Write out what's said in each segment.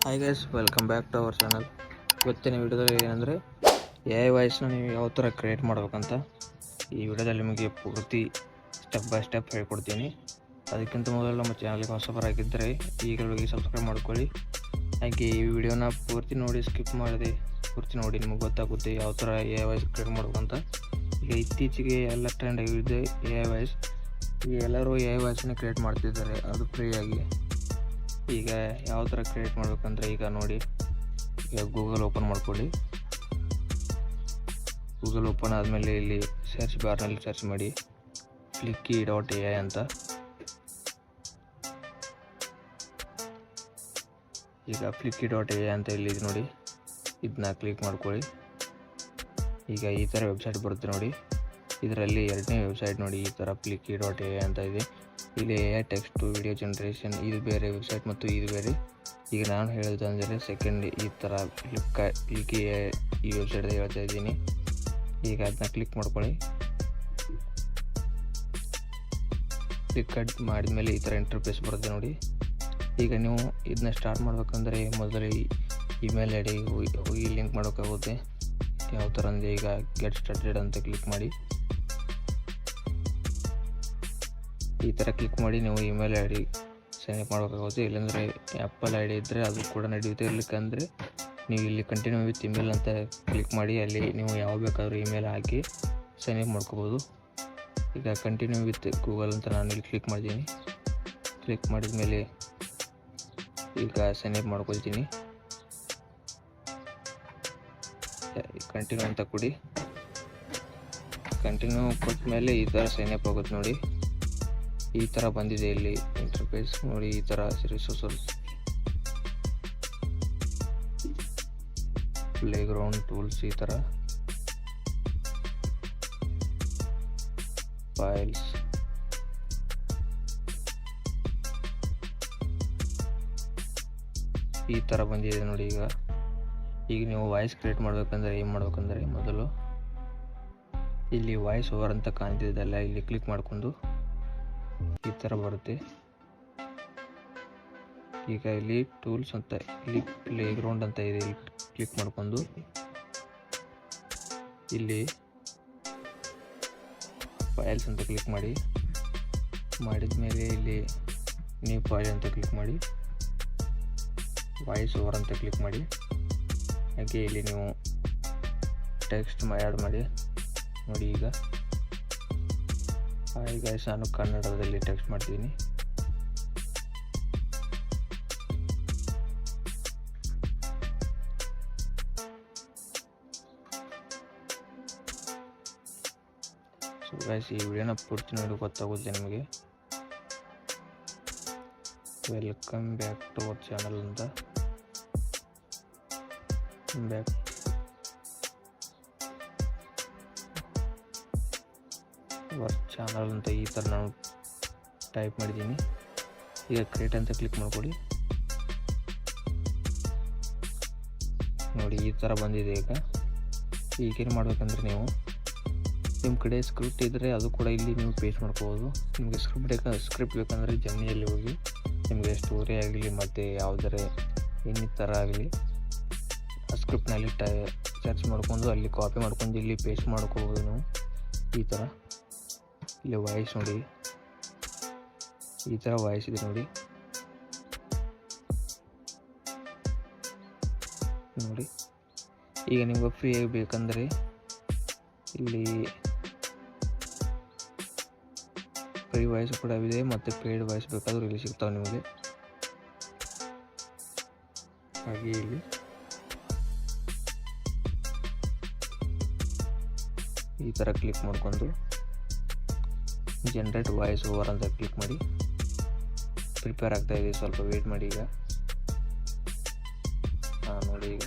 Hi guys, welcome back to our channel. ಇವತ್ತಿನ ವಿಡಿಯೋದಲ್ಲಿ ಏನಂದರೆ AI ವಾಯ್ಸ್ನ ನೀವು ಯಾವ ಥರ ಕ್ರಿಯೇಟ್ ಮಾಡಬೇಕಂತ ಈ ವಿಡಿಯೋದಲ್ಲಿ ನಿಮಗೆ ಪೂರ್ತಿ ಸ್ಟೆಪ್ ಬೈ ಸ್ಟೆಪ್ ಹೇಳ್ಕೊಡ್ತೀನಿ. ಅದಕ್ಕಿಂತ ಮೊದಲು ನಮ್ಮ ಚಾನಲ್ಗೆ ಹೊಸಬರಾಗಿದ್ದರೆ ಈಗಲೂ ಸಬ್ಸ್ಕ್ರೈಬ್ ಮಾಡ್ಕೊಳ್ಳಿ. ಹಾಗೆ ಈ ವಿಡಿಯೋನ ಪೂರ್ತಿ ನೋಡಿ, ಸ್ಕಿಪ್ ಮಾಡದೆ ಪೂರ್ತಿ ನೋಡಿ, ನಿಮಗೆ ಗೊತ್ತಾಗುತ್ತೆ ಯಾವ ಥರ AI ವಾಯ್ಸ್ ಕ್ರಿಯೇಟ್ ಮಾಡ್ಬೇಕಂತ. ಈಗ ಇತ್ತೀಚೆಗೆ ಎಲ್ಲ ಟ್ರೆಂಡ್ ಆಗಿದೆ AI ವಾಯ್ಸ್. ಈಗ ಎಲ್ಲರೂ AI ವಾಯ್ಸನ್ನ ಕ್ರಿಯೇಟ್ ಮಾಡ್ತಿದ್ದಾರೆ, ಅದು ಫ್ರೀಯಾಗಿ. ಈಗ ಯಾವ ಥರ ಕ್ರಿಯೇಟ್ ಮಾಡಬೇಕಂದ್ರೆ ಈಗ ನೋಡಿ, ಈಗ ಗೂಗಲ್ ಓಪನ್ ಮಾಡ್ಕೊಳ್ಳಿ. ಗೂಗಲ್ ಓಪನ್ ಆದಮೇಲೆ ಇಲ್ಲಿ ಸರ್ಚ್ ಬಾರ್ನಲ್ಲಿ ಸರ್ಚ್ ಮಾಡಿ Fliki.ai ಅಂತ. ಈಗ Fliki.ai ಅಂತ ಇಲ್ಲಿ ನೋಡಿ, ಇದನ್ನ ಕ್ಲಿಕ್ ಮಾಡ್ಕೊಳ್ಳಿ. ಈಗ ಈ ಥರ ವೆಬ್ಸೈಟ್ ಬರುತ್ತೆ ನೋಡಿ. ಇದರಲ್ಲಿ ಎರಡನೇ ವೆಬ್ಸೈಟ್ ನೋಡಿ, ಈ ಥರ Fliki.ai ಅಂತ ಇದೆ. ಇಲ್ಲಿ AI text to video generation, ಇದು ಬೇರೆ ವೆಬ್ಸೈಟ್ ಮತ್ತು ಇದು ಬೇರೆ. ಈಗ ನಾನು ಹೇಳೋದಂದರೆ ಸೆಕೆಂಡ್ ಈ ಥರ Fliki ಈ ವೆಬ್ಸೈಟ್ ಹೇಳ್ತಾ ಇದ್ದೀನಿ. ಈಗ ಅದನ್ನ ಕ್ಲಿಕ್ ಮಾಡ್ಕೊಳ್ಳಿ. ಕ್ಲಿಕ್ ಮಾಡಿದ್ಮೇಲೆ ಈ ಥರ ಇಂಟರ್ಫೇಸ್ ಬರುತ್ತೆ ನೋಡಿ. ಈಗ ನೀವು ಇದನ್ನ ಸ್ಟಾರ್ಟ್ ಮಾಡ್ಬೇಕಂದ್ರೆ ಮೊದಲು ಇಮೇಲ್ ಐ ಡಿ ಹೋಗಿ ಲಿಂಕ್ ಮಾಡೋಕ್ಕಾಗುತ್ತೆ. ಯಾವ ಥರ ಅಂದರೆ ಈಗ ಗೆಟ್ ಸ್ಟಾರ್ಟೆಡ್ ಅಂತ ಕ್ಲಿಕ್ ಮಾಡಿ. ಈ ಥರ ಕ್ಲಿಕ್ ಮಾಡಿ ನೀವು email I D sign up ಮಾಡೋಕ್ಕಾಗುತ್ತೆ. ಇಲ್ಲಾಂದರೆ ಆ್ಯಪಲ್ ಐ ಡಿ ಇದ್ದರೆ ಅದು ಕೂಡ ನಡೆಯುತ್ತೆ. ಇರ್ಲಿಕ್ಕಂದರೆ ನೀವು ಇಲ್ಲಿ ಕಂಟಿನ್ಯೂ ವಿತ್ ಇಮೇಲ್ ಅಂತ ಕ್ಲಿಕ್ ಮಾಡಿ, ಅಲ್ಲಿ ನೀವು ಯಾವ ಬೇಕಾದರೂ ಇಮೇಲ್ ಹಾಕಿ ಸೈನ್ ಅಪ್ ಮಾಡ್ಕೋಬೋದು. ಈಗ ಕಂಟಿನ್ಯೂ ವಿತ್ ಗೂಗಲ್ ಅಂತ ನಾನು ಇಲ್ಲಿ ಕ್ಲಿಕ್ ಮಾಡಿದ್ದೀನಿ. ಕ್ಲಿಕ್ ಮಾಡಿದ ಮೇಲೆ ಈಗ ಸೈನ್ ಅಪ್ ಮಾಡ್ಕೊಳ್ತೀನಿ. ಕಂಟಿನ್ಯೂ ಅಂತ ಕೊಡಿ. ಕಂಟಿನ್ಯೂ ಕೊಟ್ಟ ಮೇಲೆ ಈ ಥರ ಸೈನ್ ಅಪ್ ಆಗುತ್ತೆ ನೋಡಿ. ಈ ಥರ ಬಂದಿದೆ ಇಲ್ಲಿ ಇಂಟರ್ಫೇಸ್ ನೋಡಿ. ಈ ಥರ ರಿಸೋರ್ಸಸ್, ಪ್ಲೇಗ್ರೌಂಡ್ ಟೂಲ್ಸ್, ಈ ಥರ ಫೈಲ್ಸ್, ಈ ಥರ ಬಂದಿದೆ ನೋಡಿ. ಈಗ ನೀವು ವಾಯ್ಸ್ ಕ್ರಿಯೇಟ್ ಮಾಡಬೇಕಂದ್ರೆ ಏನು ಮಾಡಬೇಕಂದ್ರೆ ಮೊದಲು ಇಲ್ಲಿ ವಾಯ್ಸ್ ಓವರ್ ಅಂತ ಕಾಣ್ತಿದ್ದಲ್ಲ, ಇಲ್ಲಿ ಕ್ಲಿಕ್ ಮಾಡಿಕೊಂಡು ಈ ಥರ ಬರುತ್ತೆ. ಈಗ ಇಲ್ಲಿ ಟೂಲ್ಸ್ ಅಂತ, ಇಲ್ಲಿ ಪ್ಲೇಗ್ರೌಂಡ್ ಅಂತ ಇದೆ, ಇಲ್ಲಿ ಕ್ಲಿಕ್ ಮಾಡ್ಕೊಂಡು ಇಲ್ಲಿ ಫೈಲ್ಸ್ ಅಂತ ಕ್ಲಿಕ್ ಮಾಡಿ. ಮಾಡಿದ ಮೇಲೆ ಇಲ್ಲಿ ನ್ಯೂ ಫೈಲ್ ಅಂತ ಕ್ಲಿಕ್ ಮಾಡಿ, ವಾಯ್ಸ್ ಓವರ್ ಅಂತ ಕ್ಲಿಕ್ ಮಾಡಿ. ಹಾಗೆ ಇಲ್ಲಿ ನೀವು ಟೆಕ್ಸ್ಟ್ ಆ್ಯಡ್ ಮಾಡಿ ನೋಡಿ. ಈಗ ಹಾಯ್ ಗೈಸ್, ನಾನು ಕನ್ನಡದಲ್ಲಿ ಟೆಕ್ಸ್ಟ್ ಮಾಡ್ತೀನಿ. ಸೊ ಗೈಸ್, ಈ ವಿಡಿಯೋನ ಪೂರ್ತಿ ನೋಡಿ ಗೊತ್ತಾಗುತ್ತೆ ನಿಮಗೆ. Welcome back to our channel ಅಂತ ಬ್ಯಾಕ್ ಅವರ್ ಚಾನಲ್ ಅಂತ ಈ ಥರ ನಾನು ಟೈಪ್ ಮಾಡಿದ್ದೀನಿ. ಈಗ ಕ್ರಿಯೇಟ್ ಅಂತ ಕ್ಲಿಕ್ ಮಾಡ್ಕೊಳ್ಳಿ. ನೋಡಿ ಈ ಥರ ಬಂದಿದೆ. ಈಗೇನು ಮಾಡಬೇಕಂದ್ರೆ ನೀವು ನಿಮ್ಮ ಕಡೆ ಸ್ಕ್ರಿಪ್ಟ್ ಇದ್ದರೆ ಅದು ಕೂಡ ಇಲ್ಲಿ ನೀವು ಪೇಸ್ಟ್ ಮಾಡ್ಕೋಬೋದು. ನಿಮಗೆ ಸ್ಕ್ರಿಪ್ಟ್ ಬೇಕಂದರೆ ಜಮಿನಿಯಲ್ಲಿ ಹೋಗಿ ನಿಮಗೆ ಸ್ಟೋರಿ ಆಗಲಿ ಮತ್ತು ಯಾವುದರ ಇನ್ನಿತರ ಆಗಲಿ ಆ ಸ್ಕ್ರಿಪ್ಟ್ನಲ್ಲಿ ಸರ್ಚ್ ಮಾಡ್ಕೊಂಡು ಅಲ್ಲಿ ಕಾಪಿ ಮಾಡ್ಕೊಂಡು ಇಲ್ಲಿ ಪೇಸ್ಟ್ ಮಾಡ್ಕೋಬೋದು ನೀವು. ಈ ಥರ ಇಲ್ಲಿ ವಾಯ್ಸ್ ನೋಡಿ, ಈ ಥರ ವಾಯ್ಸ್ ಇದೆ ನೋಡಿ. ಈಗ ನಿಮ್ಗೆ ಫ್ರೀಯಾಗಿ ಬೇಕಂದರೆ ಇಲ್ಲಿ ಫ್ರೀ ವಾಯ್ಸ್ ಕೂಡ ಇದೆ ಮತ್ತು ಪೇಯ್ಡ್ ವಾಯ್ಸ್ ಬೇಕಾದರೂ ಇಲ್ಲಿ ಸಿಗ್ತಾವೆ ನಿಮಗೆ. ಹಾಗೆ ಇಲ್ಲಿ ಈ ಥರ ಕ್ಲಿಕ್ ಮಾಡ್ಕೊಂಡು ಜನರೇಟ್ ವಾಯ್ಸ್ ಓವರ್ ಅಂತ ಕ್ಲಿಕ್ ಮಾಡಿ. ಪ್ರಿಪೇರ್ ಆಗ್ತಾ ಇದೆ, ಸ್ವಲ್ಪ ವೇಟ್ ಮಾಡಿ. ಈಗ ನೋಡಿ, ಈಗ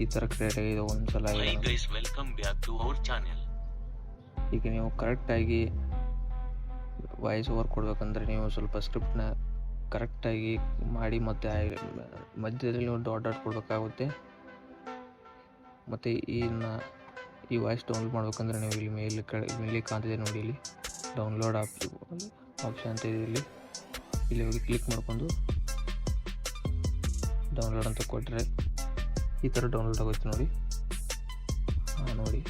ಈ ಥರ ಕ್ರಿಯೇಟ್ ಆಗಿದೆ ಒಂದ್ಸಲ. ಈಗ ನೀವು ಕರೆಕ್ಟಾಗಿ ವಾಯ್ಸ್ ಓವರ್ ಕೊಡ್ಬೇಕಂದ್ರೆ ನೀವು ಸ್ವಲ್ಪ ಸ್ಕ್ರಿಪ್ಟ್ನ ಕರೆಕ್ಟಾಗಿ ಮಾಡಿ ಮತ್ತು ಮಧ್ಯದಲ್ಲಿ ಡಾಟ್ ಕೊಡಬೇಕಾಗುತ್ತೆ. ಮತ್ತು ಈ ವಾಯ್ಸ್ ಡೌನ್ಲೋಡ್ ಮಾಡ್ಬೇಕಂದ್ರೆ ನೀವು ಇಲ್ಲಿ ಮೇಲೆ ಕಾಣ್ತಿದೆ ನೋಡಿ, ಇಲ್ಲಿ ಡೌನ್ಲೋಡ್ ಆಪ್ಷನ್ ಅಂತ ಇದೆ. ಇಲ್ಲಿ ಹೋಗಿ ಕ್ಲಿಕ್ ಮಾಡ್ಕೊಂಡು ಡೌನ್ಲೋಡ್ ಅಂತ ಕೊಟ್ಟರೆ ಈ ಥರ ಡೌನ್ಲೋಡ್ ಆಗುತ್ತೆ ನೋಡಿ. ನೋಡಿ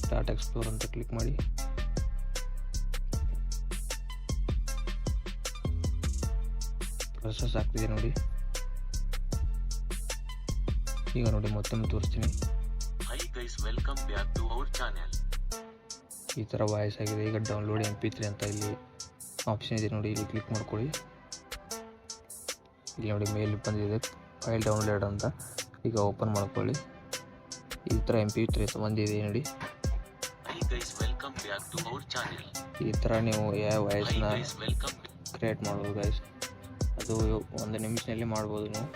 ಸ್ಟಾರ್ಟ್ ಎಕ್ಸ್ಪ್ಲೋರ್ ಅಂತ ಕ್ಲಿಕ್ ಮಾಡಿ. ಪ್ರೊಸೆಸ್ ಆಗ್ತಿದೆ ನೋಡಿ. ಈಗ ನೋಡಿ ಮತ್ತೊಮ್ಮೆ ತೋರಿಸ್ತೀನಿ. Welcome back to our channel. ಈ ಥರ ವಾಯ್ಸ್ ಆಗಿದೆ. ಈಗ ಡೌನ್ಲೋಡ್ MP3 ಅಂತ ಇಲ್ಲಿ ಆಪ್ಷನ್ ಇದೆ ನೋಡಿ, ಇಲ್ಲಿ ಕ್ಲಿಕ್ ಮಾಡ್ಕೊಳ್ಳಿ. ಇಲ್ಲಿ ನೋಡಿ ಮೇಲ್ ಬಂದಿದೆ ಫೈಲ್ ಡೌನ್ಲೋಡ್ ಅಂತ. ಈಗ ಓಪನ್ ಮಾಡ್ಕೊಳ್ಳಿ. ಈ ಥರ MP3 ಬಂದಿದೆ ನೋಡಿ. Welcome back to our channel. ಈ ಥರ ನೀವು ಯಾವ ವಾಯ್ಸ್ನ ಕ್ರಿಯೇಟ್ ಮಾಡ್ಬೋದು ಗೈಸ್. ಅದು 1 ನಿಮಿಷದಲ್ಲಿ ಮಾಡ್ಬೋದು ನೀವು.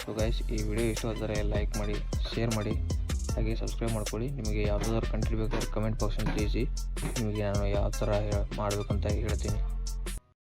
ಸೊ ಗೈಸ್, ಈ ವಿಡಿಯೋ ಇಷ್ಟ ಆದರೆ ಲೈಕ್ ಮಾಡಿ, ಶೇರ್ ಮಾಡಿ, ಹಾಗೆ ಸಬ್ಸ್ಕ್ರೈಬ್ ಮಾಡ್ಕೊಳ್ಳಿ. ನಿಮಗೆ ಯಾವುದಾದ್ರು ಕಂಟ್ರಿ ಬೇಕಾದ್ರೆ ಕಮೆಂಟ್ ಬಾಕ್ಸಲ್ಲಿ ತಿಳಿಸಿ, ನಿಮಗೆ ನಾನು ಯಾವ ಥರ ಮಾಡಬೇಕಂತ ಹೇಳ್ತೀನಿ.